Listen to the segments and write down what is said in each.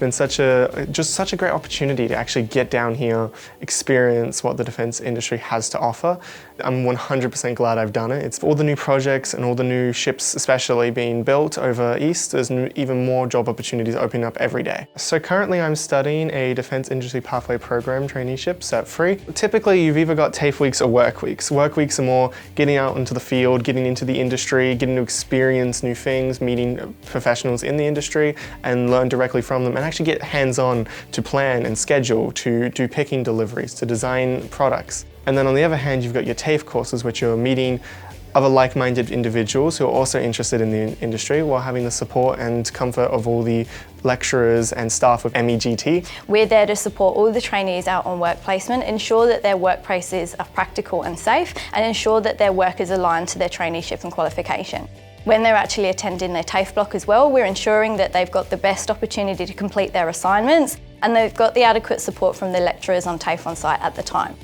been such a great opportunity to actually get down here, experience what the defence industry has to offer. I'm 100% glad I've done it. It's all the new projects and all the new ships especially being built over east. There's even more job opportunities opening up every day. So currently I'm studying a Defence Industry Pathway Program traineeship set free. Typically you've either got TAFE weeks or work weeks. Work weeks are more getting out into the field, getting into the industry, getting to experience new things, meeting professionals in the industry and learn directly from them and actually get hands-on to plan and schedule, to do picking deliveries, to design products. And then on the other hand, you've got your TAFE courses, which you're meeting other like-minded individuals who are also interested in the industry while having the support and comfort of all the lecturers and staff of MEGT. We're there to support all the trainees out on work placement, ensure that their workplaces are practical and safe, and ensure that their work is aligned to their traineeship and qualification. When they're actually attending their TAFE block as well, we're ensuring that they've got the best opportunity to complete their assignments and they've got the adequate support from the lecturers on TAFE on site at the time.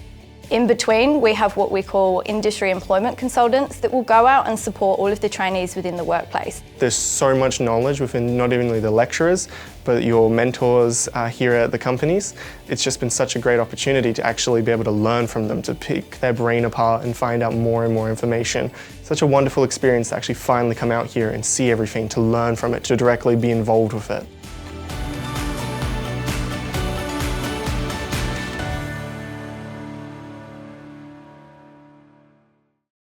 In between, we have what we call industry employment consultants that will go out and support all of the trainees within the workplace. There's so much knowledge within not only the lecturers, but your mentors here at the companies. It's just been such a great opportunity to actually be able to learn from them, to pick their brain apart and find out more and more information. Such a wonderful experience to actually finally come out here and see everything, to learn from it, to directly be involved with it.